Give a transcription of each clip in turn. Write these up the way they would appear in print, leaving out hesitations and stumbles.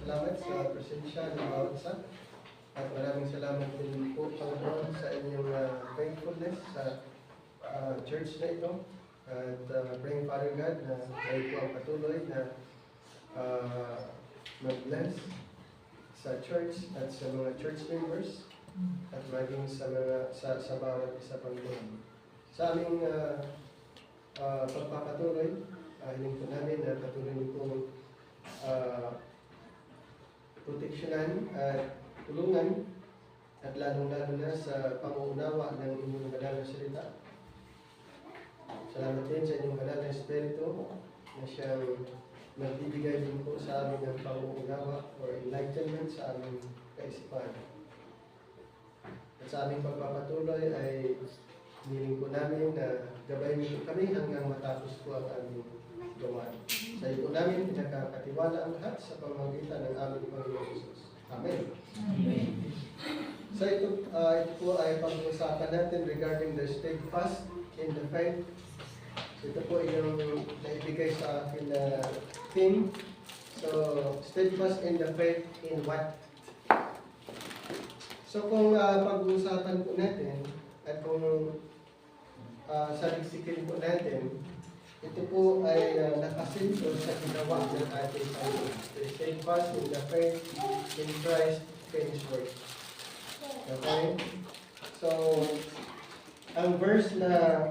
salamat sa presensya ng bawat isa. At maraming salamat din po, Panginoon, sa inyong faithfulness sa church na ito. At praying, Father God, na kayo po ang patuloy na mag-bless sa church at sa mga church members at maging sa bawat isa, Panginoon. Sa aming pagpapatuloy, hiling po namin na patuloy niyo pong proteksyonan at tulungan at lalong-lalo na sa pangunawa ng inyong banal na salita. Salamat din sa inyong banal na Espiritu na siyang magbibigay din po sa amin ng pangunawa or enlightenment sa aming kaisipan. At sa aming pagpapatuloy ay hiling po namin na gabayin niyo kami hanggang matapos po ang aming gawain. Sa iyo po namin pinagkakatiwala ang lahat sa pamamagitan ng aming Panginoon Jesus. Amen. Amen. So ito po ay pag-usapan natin regarding the steadfast in the faith. So ito po yung naibigay sa akin na theme. So steadfast in the faith in what? So kung pag-uusapan po natin at kung saliksikin po natin, ito po ay nakasinto sa ginawa ng ating Panginoon. Steadfast in the faith in Christ finished work. Okay? So, ang verse na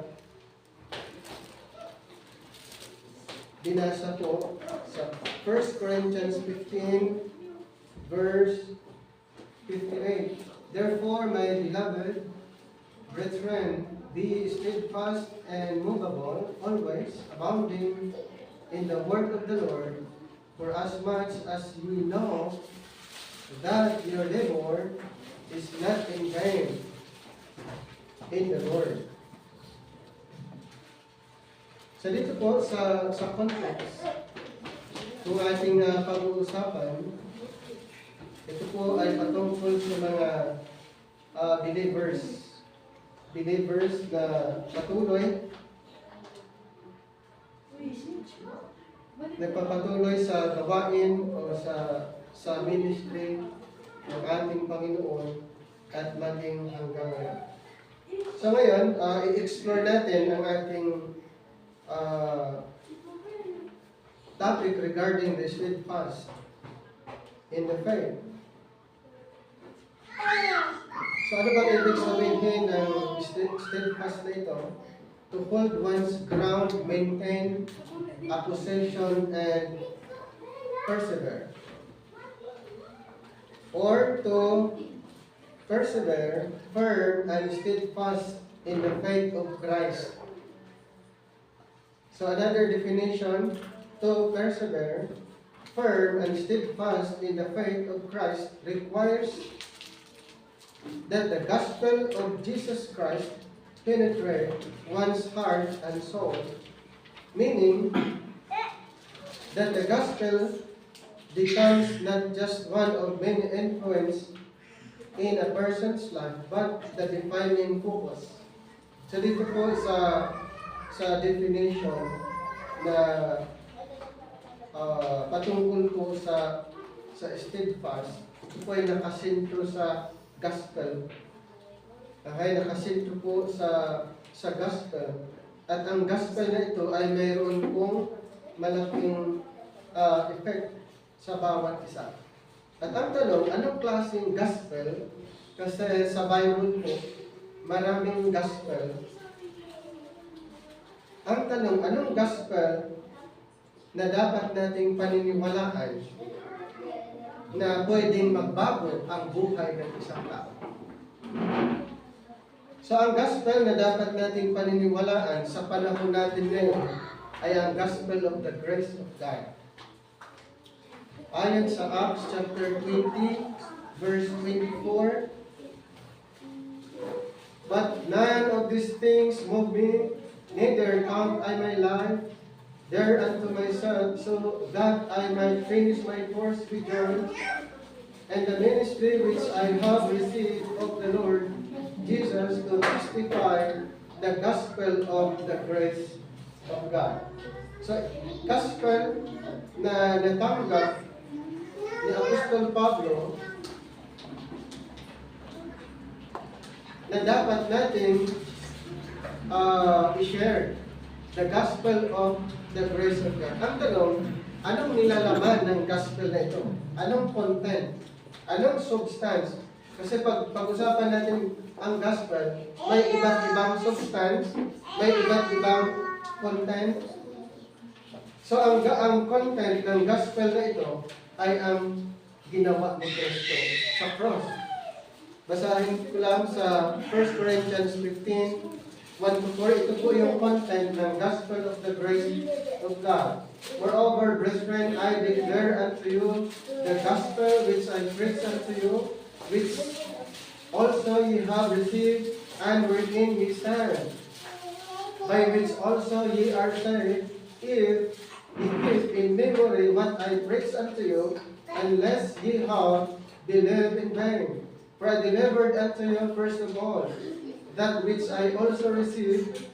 binasa po sa 1 Corinthians 15, verse 58. Therefore, my beloved brethren, be steadfast and movable, always abounding in the work of the Lord, for as much as you know that your labor is not in vain in the Lord. So dito po sa context, kung ating pag-uusapan, ito po ay patungkol sa mga believers na patuloy nagpapatuloy sa gawain o sa ministry ng ating Panginoon at maging hanggang ngayon. So ngayon, i-explore natin ang ating topic regarding the steadfast in the faith. So ano bang ibig sabihin ng steadfast na ito? To hold one's ground, maintain a position, and persevere. Or to persevere firm and steadfast in the faith of Christ. So another definition, to persevere firm and steadfast in the faith of Christ requires that the gospel of Jesus Christ penetrate one's heart and soul, meaning that the gospel becomes not just one of many influences in a person's life, but the defining purpose. So dito po sa definition na patungkol po sa steadfast, ito po ay nakasentro sa gospel. Okay, nakasentro po sa gospel. At ang gospel na ito ay mayroon pong malaking effect sa bawat isa. At ang tanong, anong klaseng gospel? Kasi sa Bible po, maraming gospel. Ang tanong, anong gospel na dapat nating paniniwalaan na pwedeng magbago ang buhay ng isang tao? So ang gospel na dapat nating paniniwalaan sa panahon natin ngayon ay ang gospel of the grace of God. Ayon sa Acts chapter 20, verse 24, but none of these things move me, neither count I my life there unto myself, so that I might finish my course with joy, and the ministry which I have received of the Lord Jesus to testify the gospel of the grace of God. So, gospel na natanggap ni Apostol Pablo na dapat natin i-share the gospel of the grace of God. Ang tanong, anong nilalaman ng gospel na ito? Anong content? Anong substance? Kasi pag-usapan natin ang gospel, may iba't ibang substance, may iba't ibang content. So ang content ng gospel na ito ay ang ginawa ni Kristo sa cross. Basahin ko lang sa 1 Corinthians 15, 1-4, ito po yung content ng gospel of the grace of God. Moreover, brethren, I declare unto you the gospel which I preach unto you, which also ye have received, and wherein ye stand, by which also ye are saved, if ye keep in memory what I preach unto you, unless ye have believed in vain. For I delivered unto you first of all that which I also received,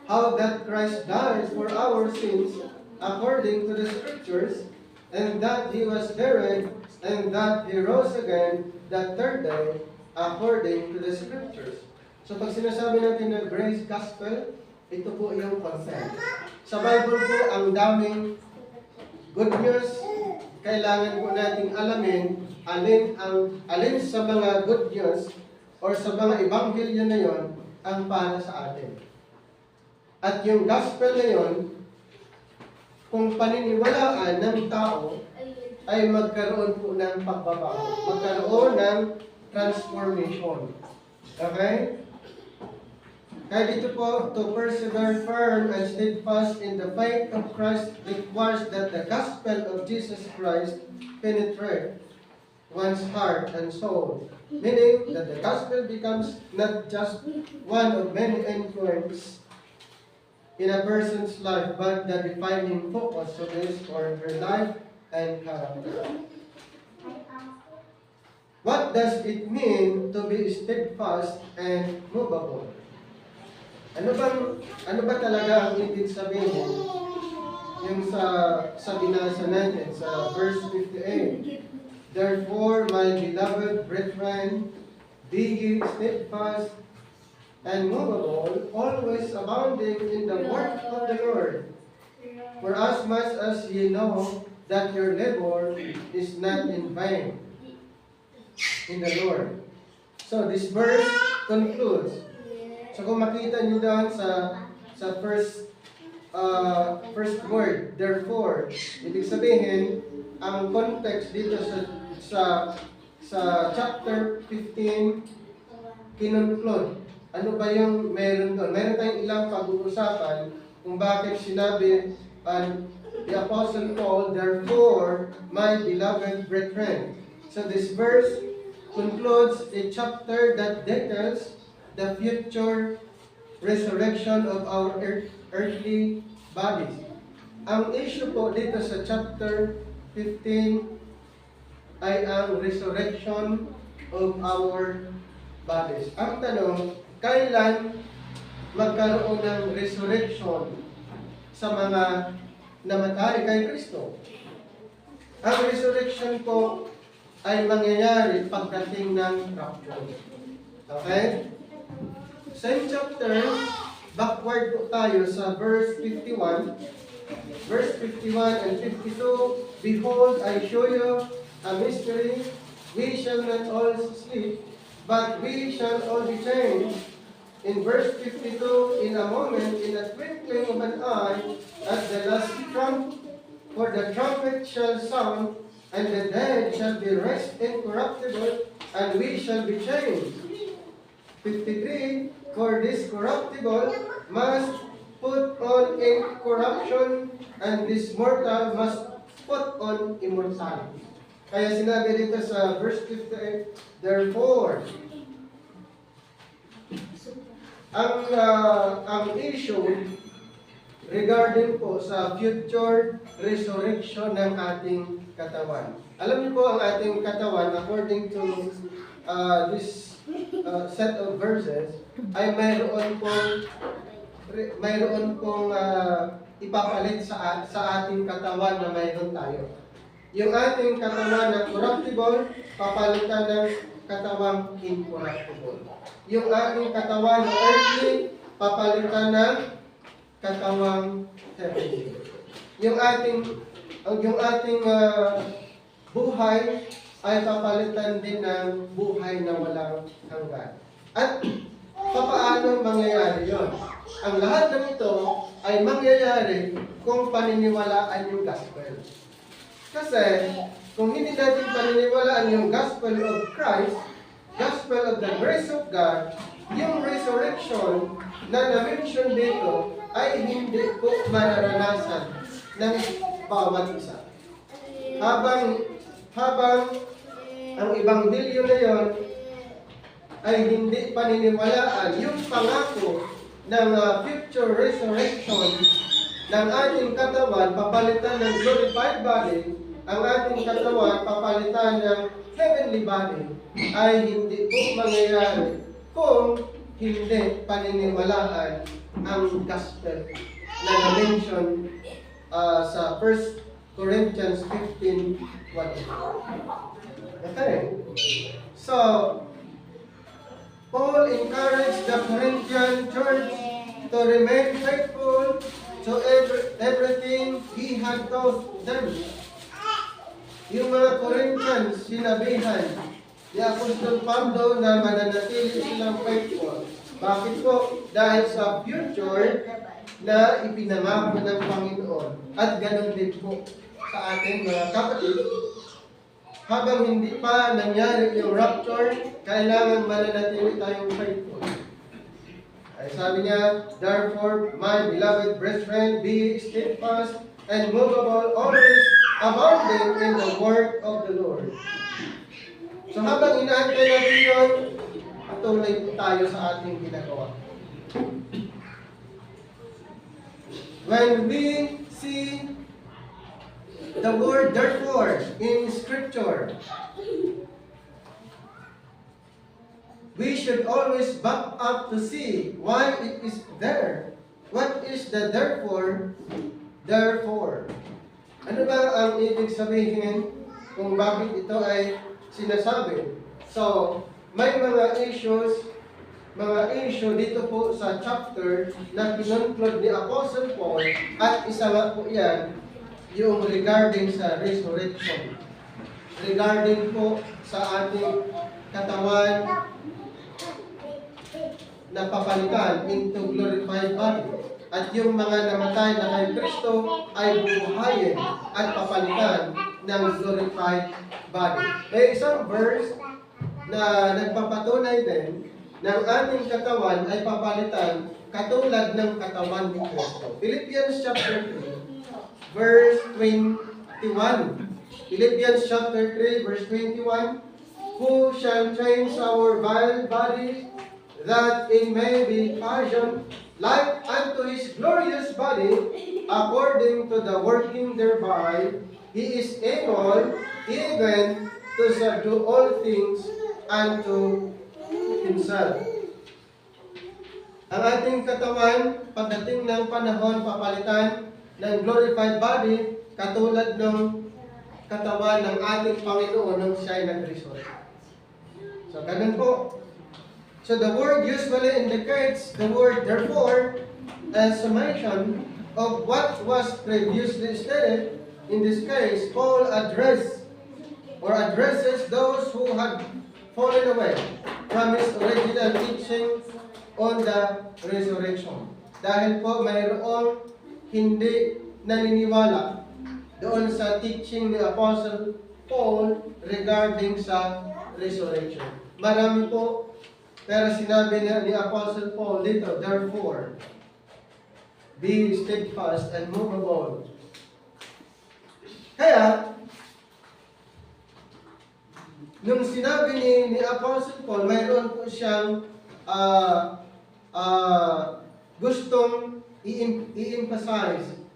how that Christ died for our sins according to the Scriptures, and that He was buried, and that He rose again the third day according to the Scriptures. So pag sinasabi natin na grace gospel, ito po yung content. Sa Bible po, ang daming good news. Kailangan po nating alamin alin sa mga good news or sa mga ebanghelyo na yon ang para sa atin. At yung gospel na yon, kung paniniwalaan ng tao, ay magkaroon po ng pagbabago. Magkaroon ng transformation. Okay? Kaya dito po, to persevere firm and steadfast in the faith of Christ requires that the gospel of Jesus Christ penetrate one's heart and soul. Meaning that the gospel becomes not just one of many influences in a person's life, but the defining focus of his or her life and character. What does it mean to be steadfast and movable? Ano ba talaga ang ibig sabihin yung sa binasa natin sa verse 58? Therefore, my beloved brethren, be ye steadfast and movable, always abounding in the work of the Lord. For as much as ye know that your labor is not in vain in the Lord. So this verse concludes. So kung makita niyo doon sa first word, therefore, ibig sabihin, ang context dito sa chapter 15, kinunclude. Ano ba yung meron doon? Meron tayong ilang pag-uusapan kung bakit sinabi the Apostle Paul, therefore, my beloved brethren. So this verse concludes a chapter that details the future resurrection of our earthly bodies. Ang issue po dito sa chapter 15 ay ang resurrection of our bodies. Ang tanong, kailan magkaroon ng resurrection sa mga namatay kay Kristo? Ang resurrection po ay mangyayari pagdating ng rapture. Okay? Same chapter, backward po tayo sa verse 51. Verse 51 and 52, behold, I show you a mystery. We shall not all sleep, but we shall all be changed. In verse 52, in a moment, in a twinkling of an eye, at the last trump, for the trumpet shall sound, and the dead shall be raised incorruptible, and we shall be changed. 53, for this corruptible must put on incorruption, and this mortal must put on immortality. Kaya sinabi dito sa verse 58, therefore, ang issue regarding po sa future resurrection ng ating katawan. Alam niyo po ang ating katawan, according to this set of verses, ay mayroon pong ipapalit sa ating katawan na mayroon tayo. Yung ating katawan na corruptible, papalitan ng katawang incorruptible. Yung ating katawan na earthly, papalitan ng katawang heavenly. Yung ating buhay ay papalitan din ng buhay na walang hanggan. At paano mangyayari yon? Ang lahat ng ito ay mangyayari kung paniniwalaan yung gospel. Kasi kung hindi natin paniniwalaan yung gospel of Christ, gospel of the grace of God, yung resurrection na na-mention dito ay hindi po mararanasan ng bawat isa. Habang ang ebanghelyo na yon ay hindi paniniwalaan yung pangako ng future resurrection ng ating katawan, papalitan ng glorified body, ang ating katawan, papalitan ng heavenly body, ay hindi po mangyayari kung hindi paniniwalaan ang gospel na na-mention sa 1 Corinthians 15:1. Okay. So, Paul encouraged the Corinthian church to remain faithful to everything he had taught them. Yung mga Corinthians, sinabihan ni Apostol Pablo na mananatili silang faithful. Bakit po? Dahil sa future na ipinangako ng Panginoon. At ganun din po sa ating mga kapatid. Habang hindi pa nangyari yung rapture, kailangan mananatili tayong faithful. Ay sabi niya, therefore, my beloved brethren, be steadfast and movable, always abounding in the word of the Lord. So habang inaantay natin yun, patuloy po tayo sa ating ginagawa. When we see the word therefore in Scripture, we should always back up to see why it is there. What is the therefore? Therefore. Ano ba ang ibig sabihin kung bakit ito ay sinasabi? So, may mga issue dito po sa chapter na kinonklud ni Apostle Paul, at isa nga po yan, yung regarding sa resurrection. Regarding po sa ating katawan na papalitan into glorified body. At yung mga namatay na kay Kristo ay bubuhayin at papalitan ng glorified body. May isang verse na nagpapatunay din ng ating katawan ay papalitan katulad ng katawan ni Kristo. Philippians chapter 3, verse 21. Philippians chapter 3, verse 21. Who shall change our vile body, that it may be fashioned like unto his glorious body, according to the working thereby, he is able even to subdue all things unto himself. Ang ating katawan, pagdating ng panahon, papalitan ng glorified body, katulad ng katawan ng ating Panginoon nung siya'y nag-resurrect. So, ganun po. So, the word usually indicates the word therefore as summation of what was previously stated. In this case, Paul addresses those who had fallen away from his original teaching on the resurrection. Dahil po mayroong hindi naniniwala doon sa teaching ni Apostle Paul regarding sa resurrection. Marami po, pero sinabi ni Apostle Paul dito, therefore, be steadfast and movable. Kaya, nung sinabi ni Apostle Paul, mayroon po siyang gustong i-emphasize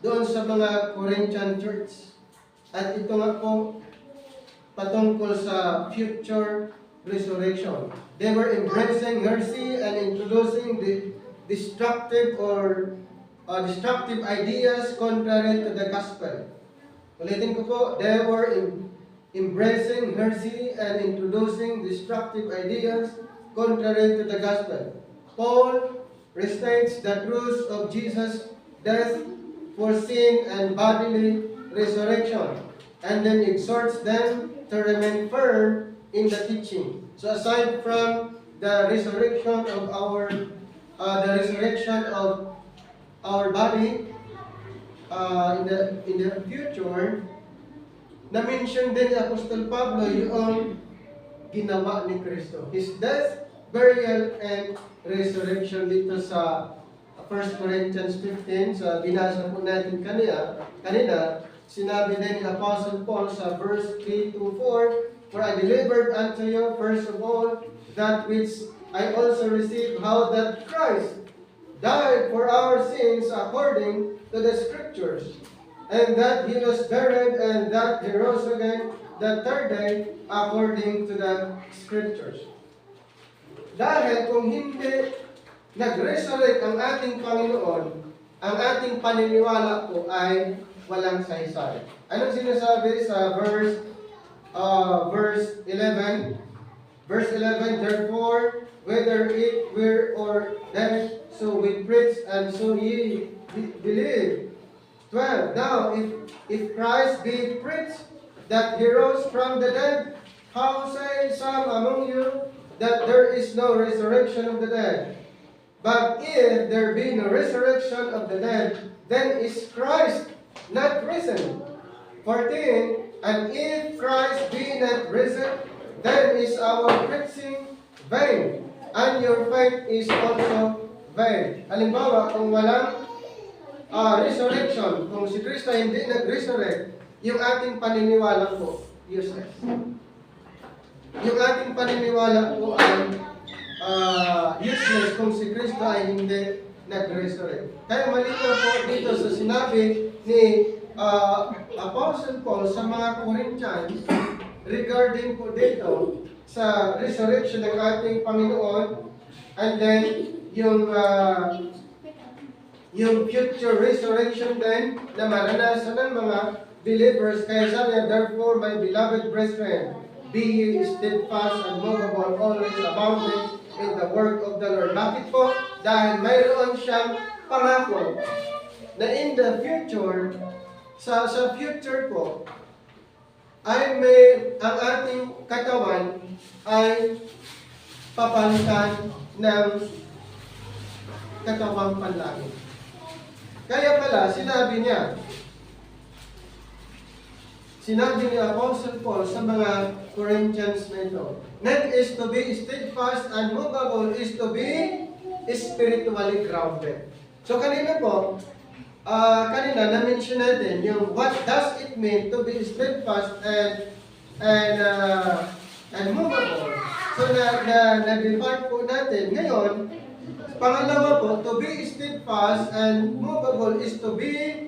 doon sa mga Corinthian church. At ito nga po patungkol sa future resurrection. They were embracing mercy and introducing the destructive ideas contrary to the gospel. Ulitin ko po, they were embracing heresy and introducing destructive ideas contrary to the gospel. Paul restates the truth of Jesus' death for sin and bodily resurrection, and then exhorts them to remain firm in the teaching. So aside from the resurrection of our body in the future, na-mention din ni Apostol Pablo yung ginawa ni Kristo. His death, burial, and resurrection dito sa 1 Corinthians 15, sa binasa po natin kanina, sinabi din ni Apostle Paul sa verse 3 to 4, "For I delivered unto you first of all that which I also received, how that Christ died for our sins according to the Scriptures, and that He was buried, and that He rose again the third day according to the Scriptures." Dahil kung hindi nag-resurrect ang ating Panginoon, ang ating paniniwala po ay walang saysay. Anong sinasabi sa verse 11? Verse 11, "Therefore, whether it were or dead, so we preach, and so ye believe." 12, "Now, if Christ be preached that He rose from the dead, how say some among you that there is no resurrection of the dead? But if there be no resurrection of the dead, then is Christ not risen?" 14, "And if Christ be not risen, then is our preaching vain, and your faith is also vain." Halimbawa, kung walang resurrection, kung si Kristo hindi nag-resurrect, yung ating paniniwala po, useless. Yung ating paniniwala po ay useless kung si Kristo ay hindi nag-resurrect. Kaya malinaw po dito sa sinabi ni Apostle Paul sa mga Corinthians regarding po dito sa resurrection ng ating Panginoon, and then yung future resurrection din na maranasan ng mga believers. Kaya sabi niya, "Therefore, my beloved brethren, be ye steadfast and movable, always abounding in the work of the Lord." Bakit po? Dahil mayroon siyang pangako na in the future, sa future po, ay ang ating katawan ay papalitan ng katawang panlangit. Kaya pala, sinabi ni Apostle Paul sa mga Corinthians na ito, "Not is to be steadfast and movable, is to be spiritually grounded." So kanina po, na-mention natin yung what does it mean to be steadfast and movable. So na-define po natin. Ngayon, pangalawa po, to be steadfast and movable is to be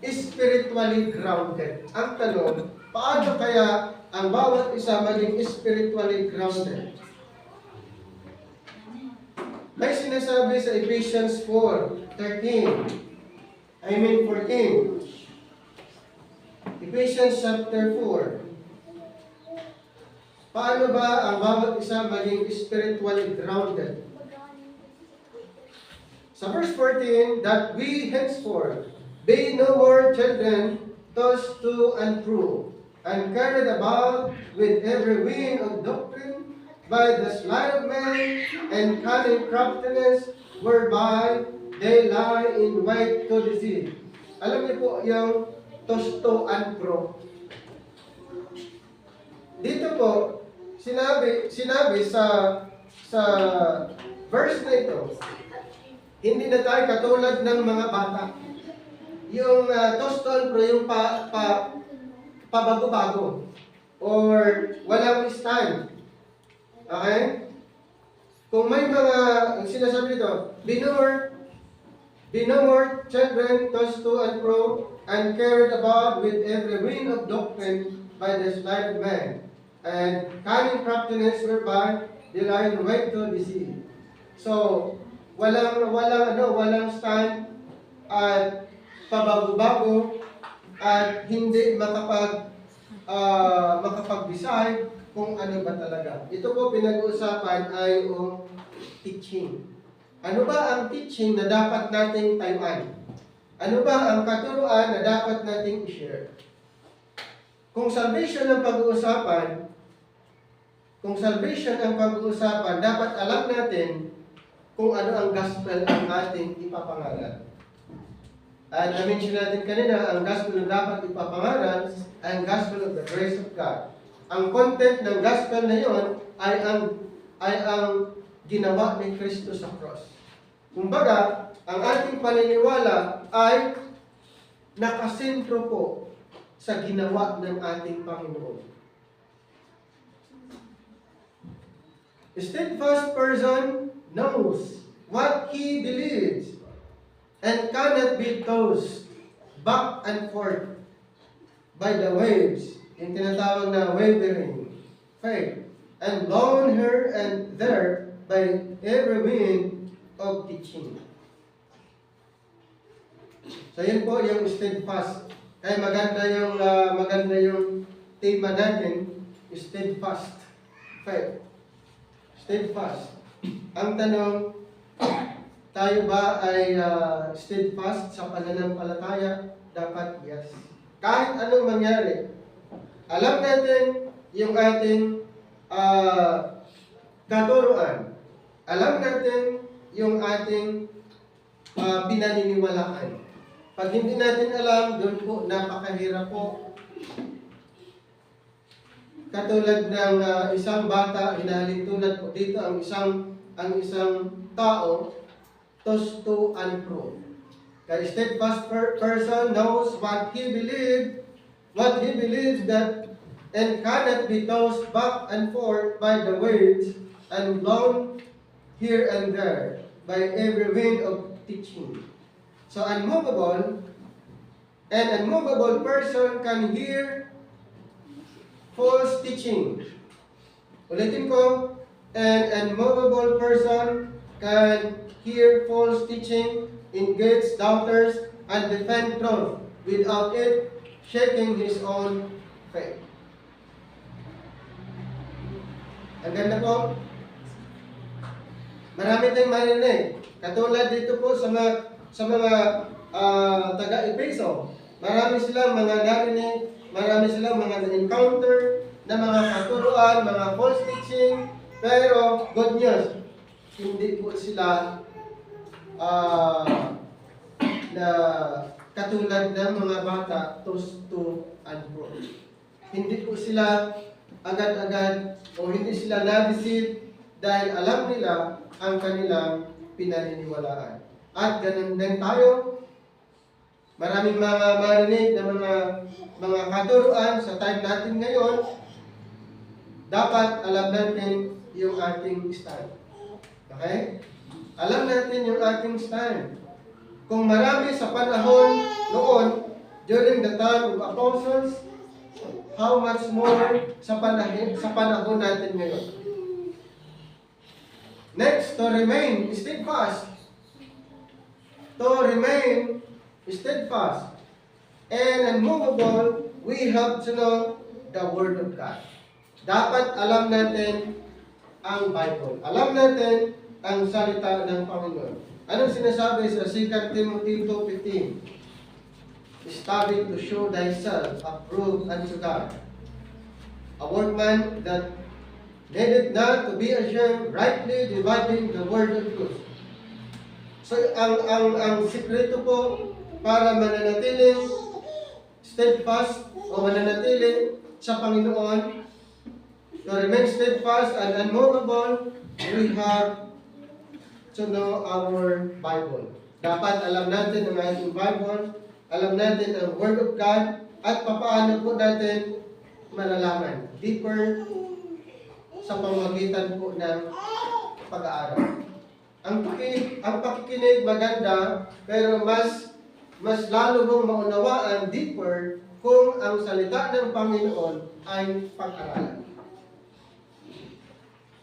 spiritually grounded. Ang tanong, paano kaya ang bawat isa maging spiritually grounded? May sinasabi sa Ephesians 14. Ephesians chapter 4. Paano ba ang bawat isa maging spiritually grounded? Sa verse 14, "That we henceforth be no more children, tossed to and fro, and carried about with every wind of doctrine, by the sleight of men and cunning craftiness, whereby they lie in wait to deceive." Alam niyo po yung tossed to and fro. Dito po, sinabi sa verse na ito, hindi na tayo katulad ng mga bata. Yung tossed to and fro, yung pabago-bago, or walang stand. Okay? Kung may mga, ang sinasabi dito, be no more children, tossed to and fro, and carried about with every wind of doctrine by the sleight of man, and cunning craftiness whereby they lie in wait to deceive. So, walang stand at pabago-bago, at hindi makapag-decide kung ano ba talaga. Ito po pinag-uusapan ay yung teaching. Ano ba ang teaching na dapat nating tayuan? Ano ba ang katuruan na dapat nating i-share? Kung salvation ang pag-uusapan, dapat alam natin kung ano ang gospel ang ating ipapangaral. At na-mention natin kanina, ang gospel na dapat ipapangaral ay ang gospel of the grace of God. Ang content ng gospel na yon ay ang ginawa ni Kristo sa cross. Kumbaga, ang ating paniniwala ay nakasentro po sa ginawa ng ating Panginoon. A steadfast person knows what he believes and cannot be tossed back and forth by the waves, yung tinatawag na wavering faith, and blown here and there by every wind of teaching. So yun po yung steadfast. Kaya maganda yung tema natin, steadfast faith. Steadfast. Ang tanong, tayo ba ay steadfast sa pananampalataya? Dapat yes. Kahit anong mangyari, alam natin yung ating katuruan. Alam natin yung ating pinaniniwalaan. Pag hindi natin alam, doon po napakahirap po. Katulad ng isang bata, hinahalitulad po dito ang isang tao, tossed to and fro. The steadfast person knows what he believes that and cannot be tossed back and forth by the waves and blown here and there by every wind of teaching. So an unmovable person can hear false teaching. Ulitin ko, an unmovable person can hear false teaching, engage doubters, and defend truth without it shaking his own faith. Ang ganda po. Marami tayong marinig. Katulad dito po sa mga taga-Efeso. Marami silang mga narinig, marami silang mga na-encounter na mga katuruan, mga false teaching, pero good news, hindi po sila na katulad ng mga bata, tossed to and fro. Hindi po sila agad-agad o hindi sila na-deceive dahil alam nila ang kanilang pinaniniwalaan. At ganun din tayo. Maraming mga marinig na mga katuruan sa time natin ngayon. Dapat alam natin yung ating stand. Okay? Alam natin yung ating stand. Kung marami sa panahon noon, during the time of apostles, how much more sa panahon natin ngayon. Next, to remain steadfast. To remain steadfast and unmovable, we have to know the Word of God. Dapat alam natin ang Bible. Alam natin ang salita ng Panginoon. Anong sinasabi sa 2 Timothy 2:15? Study to show thyself approved unto God, a workman that needed not to be ashamed, rightly dividing the word of truth. So, ang sikreto po para mananatiling steadfast o mananatiling sa Panginoon, to remain steadfast and unmovable, we have to know our Bible. Dapat alam natin ang ating Bible, alam natin ang Word of God, at papaano po natin malalaman deeper sa pamamagitan po ng pag-aaral. Ang pakikinig maganda, pero mas lalo mong maunawaan deeper kung ang salita ng Panginoon ay pag-aralan.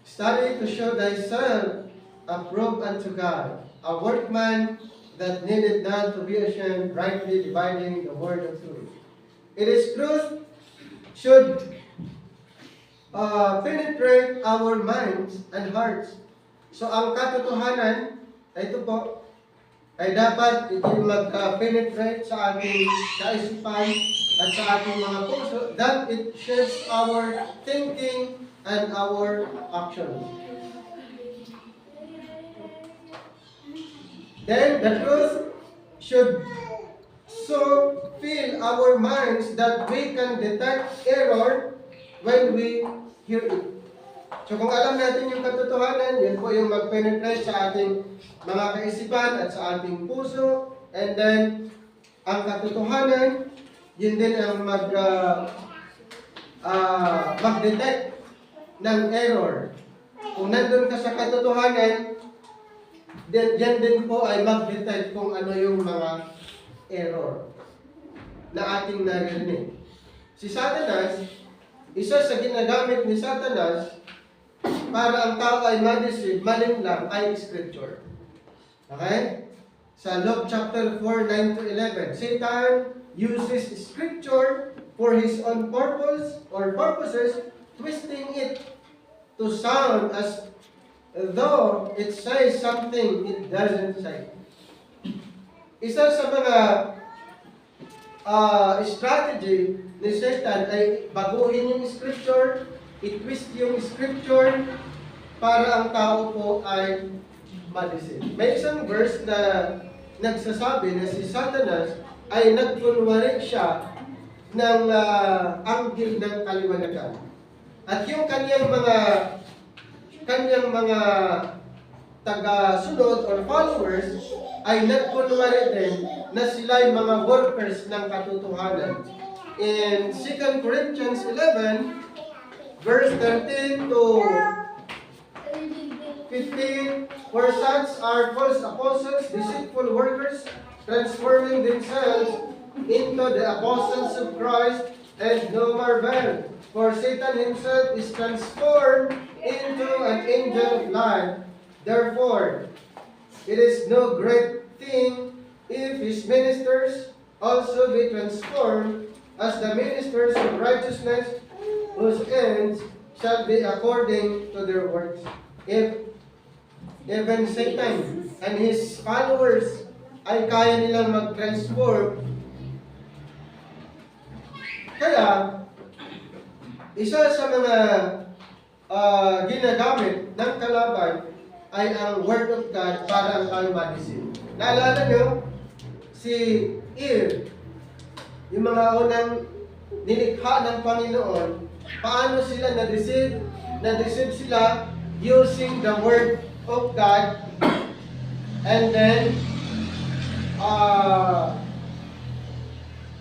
Study to show thyself approved unto God, a workman that needed not to be ashamed, rightly dividing the word of truth. It is truth should penetrate our minds and hearts. So ang katotohanan, ito po, ay dapat ito mag-penetrate sa ating kaisipan at sa ating mga puso, that it shapes our thinking and our actions. Then the truth should so fill our minds that we can detect error when we hear it. So kung alam natin yung katotohanan, yan po yung mag-penetrate sa ating mga kaisipan at sa ating puso. And then, ang katotohanan, yun din ang mag-detect ng error. Kung nandun ka sa katotohanan, then yan din po ay mag-detect kung ano yung mga error na ating narinig. Si Satanas, isa sa ginagamit ni Satanas para ang tao ay ma-deceive, malinlang ay Scripture. Okay? Sa Luke chapter 4, 9-11, Satan uses Scripture for his own purpose or purposes, twisting it to sound as though it says something it doesn't say. Isa sa mga strategy ni Satan ay baguhin yung Scripture, i-twist yung Scripture para ang tao po ay ma-deceive. May isang verse na nagsasabi na si Satanas ay nagkunwari siya ng anghel ng kaliwanagan. At yung kanyang mga taga-sunod or followers ay nagkunwari din na sila'y mga workers ng katotohanan. In 2 Corinthians 11, verse 13 to 15, for such are false apostles, deceitful workers, transforming themselves into the apostles of Christ, and no marvel, for Satan himself is transformed into an angel of light. Therefore, it is no great thing if his ministers also be transformed as the ministers of righteousness, whose ends shall be according to their works. If even Satan and his followers ay kaya nilang mag-transform, kaya isa sa mga ginagamit ng kalaban ay ang Word of God para ang tayo ma-deceive. Naalala nyo, si Eve, yung mga unang nilikha ng Panginoon, paano sila na-deceive? Na-deceive sila using the Word of God, and then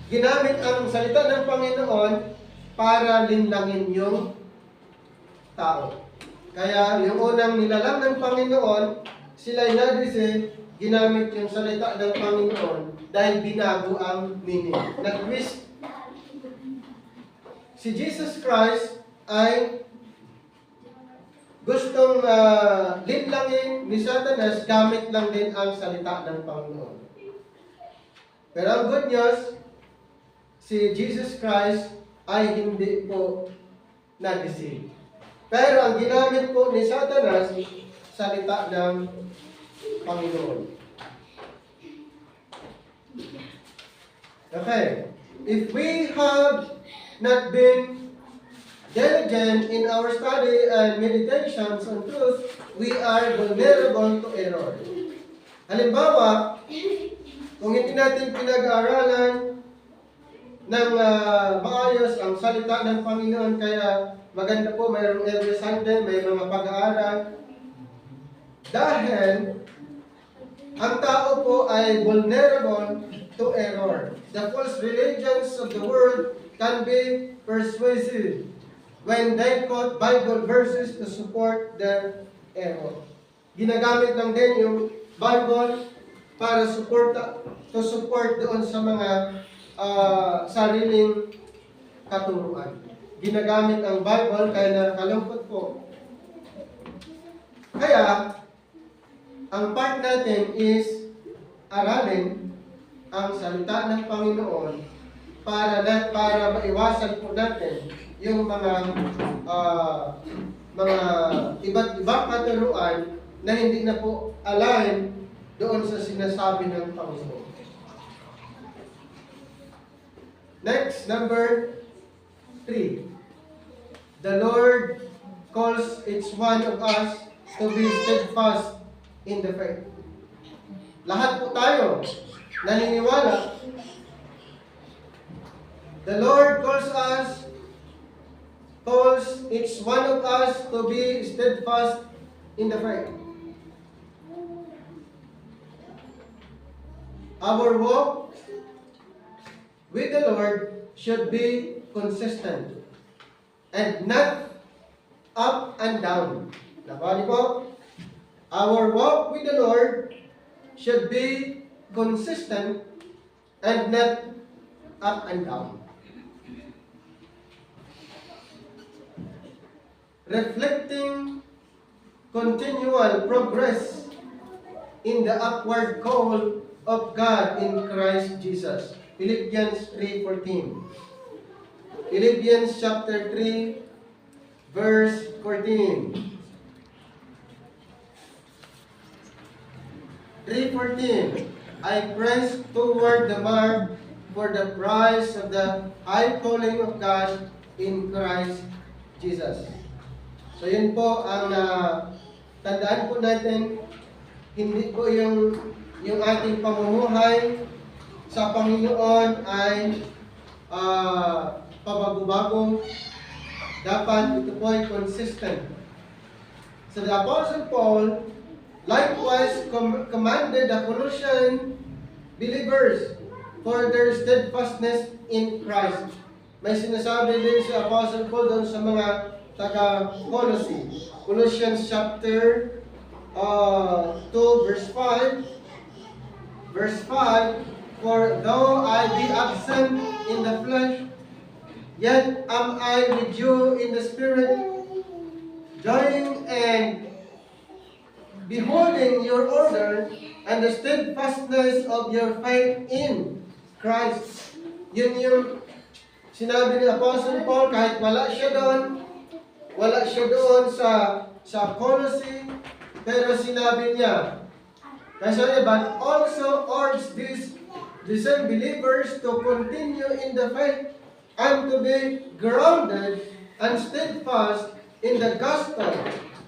ginamit ang salita ng Panginoon para linlangin yung tao. Kaya yung unang nilalang ng Panginoon, sila'y na-deceive, ginamit yung salita ng Panginoon dahil binago ang meaning. Nag-twist. Si Jesus Christ ay gustong linlangin ni Satanas gamit lang din ang salita ng Panginoon. Pero ang good news, si Jesus Christ ay hindi po na-deceive. Pero ang ginamit po ni Satanas, salita ng Panginoon. Okay. If we have not been diligent in our study and meditations on truth, we are vulnerable to error. Halimbawa, kung hindi natin pinag-aaralan ng maayos ang salita ng Panginoon, kaya maganda po mayroong every Sunday, may mga pag-aaral. Dahil ang tao po ay vulnerable to error. The false religions of the world can be persuasive when they quote Bible verses to support their error. Ginagamit lang din yung Bible para support doon sa mga sariling katuruan. Ginagamit ang Bible kaya nakakalungkot po. Kaya, ang part natin is aralin ang salita ng Panginoon para maiwasan po natin yung mga iba't ibang katuruan na hindi na po align doon sa sinasabi ng Panginoon. Next, number 3. The Lord calls each one of us to be steadfast in the faith. Lahat po tayo naniniwala. The Lord calls each one of us to be steadfast in the faith. Our walk with the Lord should be consistent and not up and down. Nabali po? Our walk with the Lord should be consistent and not up and down. Reflecting continual progress in the upward call of God in Christ Jesus. Philippians 3:14. Philippians chapter 3, verse 14. 3:14. I press toward the mark for the prize of the high calling of God in Christ Jesus. So yun po ang tandaan po natin, hindi po yung ating pamumuhay sa Panginoon ay pabago-bago. Dapat ito po ay consistent. So the Apostle Paul likewise commanded the Colossian believers for their steadfastness in Christ. May sinasabi din si Apostle Paul doon sa mga taga-Colossae. Colossians chapter 2 verse 5. Verse 5, for though I be absent in the flesh, yet am I with you in the spirit, joying and beholding your order and the steadfastness of your faith in Christ. Yun yung sinabi ni Apostle Paul, kahit wala siya doon sa Colossae, pero sinabi niya, but also urge these same believers to continue in the faith and to be grounded and steadfast in the gospel,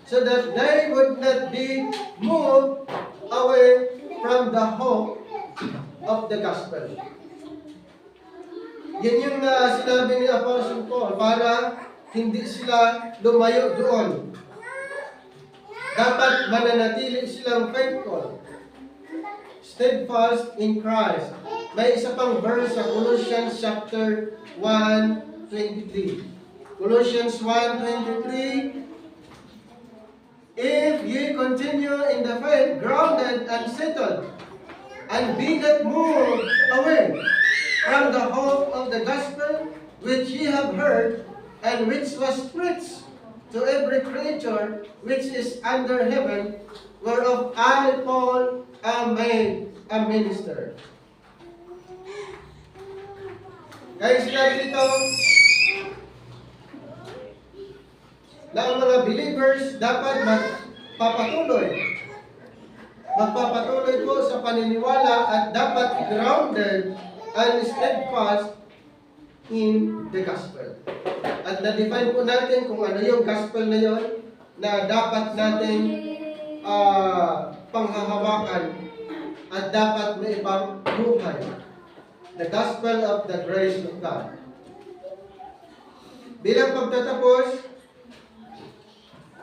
so that they would not be moved away from the hope of the gospel. Yan yung sinabi ni Apostle Paul, para hindi sila lumayo doon. Dapat mananatili silang faithful, steadfast in Christ. May isa pang verse sa Colossians chapter 1:23. Colossians 1:23, if ye continue in the faith, grounded and settled, and be not moved away from the hope of the gospel which ye have heard, and which was preached to every creature which is under heaven, whereof I, Paul, am made a minister. Kaya sinabi dito na ang mga believers dapat magpapatuloy po sa paniniwala at dapat grounded and steadfast in the gospel. At na-define po natin kung ano yung gospel na yon na dapat natin panghahawakan at dapat may ibang buhay. The gospel of the grace of God. Bilang pagtatapos,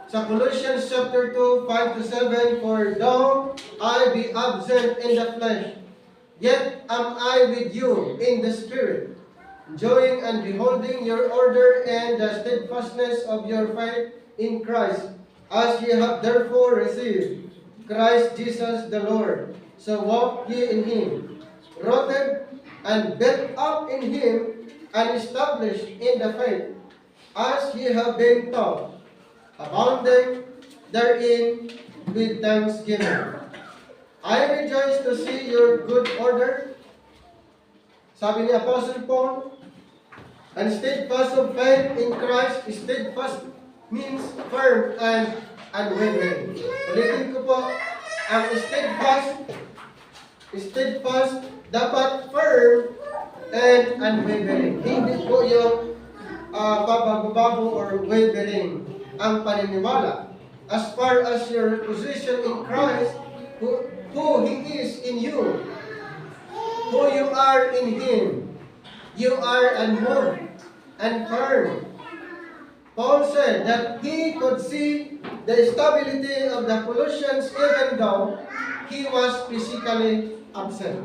sa Colossians chapter 2, 5-7, for though I be absent in the flesh, yet am I with you in the spirit, enjoying and beholding your order and the steadfastness of your faith in Christ, as ye have therefore received Christ Jesus the Lord. So walk ye in him, rooted and built up in him, and established in the faith, as ye have been taught, abounding therein with thanksgiving. I rejoice to see your good order Sabi ni Apostle Paul, and steadfast of faith in Christ, steadfast means firm and unwavering. Ulitin ko po, ang steadfast dapat firm and unwavering. Hindi po yung pabago-bago or wavering ang paniniwala. As far as your position in Christ, who He is in you, who you are in Him, you are unmoved and firm. Paul said that he could see the stability of the Colossians even though he was physically absent.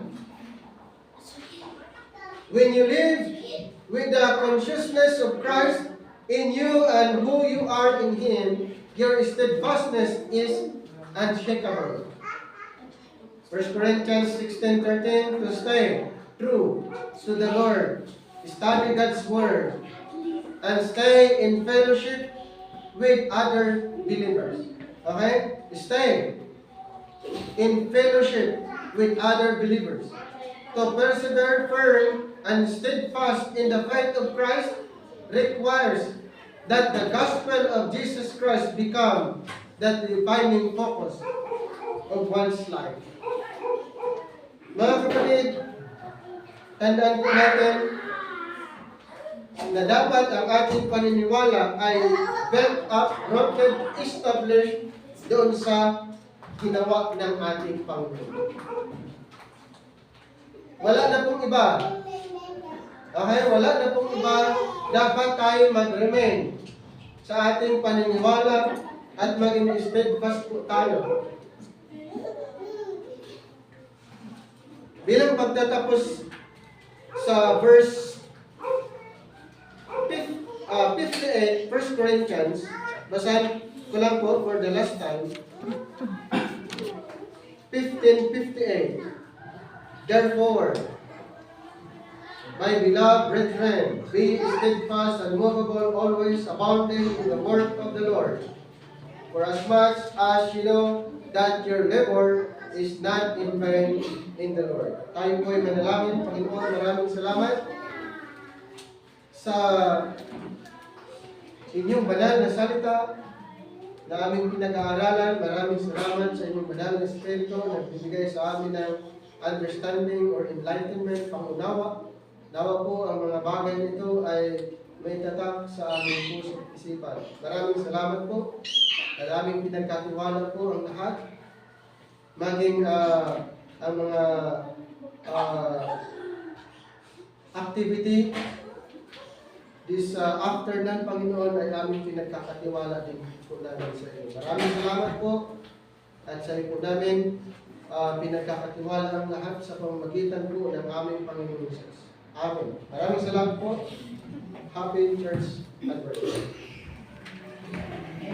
When you live with the consciousness of Christ in you and who you are in Him, your steadfastness is unshakable. 1 Corinthians 16:13, to stay true to the Lord, study God's Word, and stay in fellowship with other believers. Okay? Stay in fellowship with other believers. To persevere firm and steadfast in the faith of Christ requires that the gospel of Jesus Christ become the defining focus of one's life. Mga kapatid, tandaan po natin na dapat ang ating paniniwala ay built up, rooted, established doon sa ginawa ng ating Panginoon. Wala na pong iba. Okay? Wala na pong iba. Dapat tayo mag-remain sa ating paniniwala at maging steadfast po tayo. Bilang pagtatapos sa verse 58, 1 Corinthians, basahin ko lang po for the last time. 15:58. Therefore, my beloved brethren, be steadfast and unmovable, always abounding in the work of the Lord. For as much as you know that your labor is not in vain in the Lord. Tayo po ay manalangin. Panginoon, maraming salamat sa inyong banal na salita na aming pinag-aaralan. Maraming salamat sa inyong banal na Espiritu na nagbibigay sa amin ng understanding or enlightenment, pangunawa. Nawa po ang mga bagay nito ay may tatak sa aming puso at isipan. Maraming salamat po. Maraming pinagkatiwala po ang lahat. Maging ang mga activity this afternoon, Panginoon, ay aming pinagkakatiwala din po namin sa iyo. Maraming salamat po at sa iyo po namin pinagkakatiwala ang lahat sa pamamagitan po ng aming Panginoon Jesus. Amen. Maraming salamat po. Happy Church Anniversary.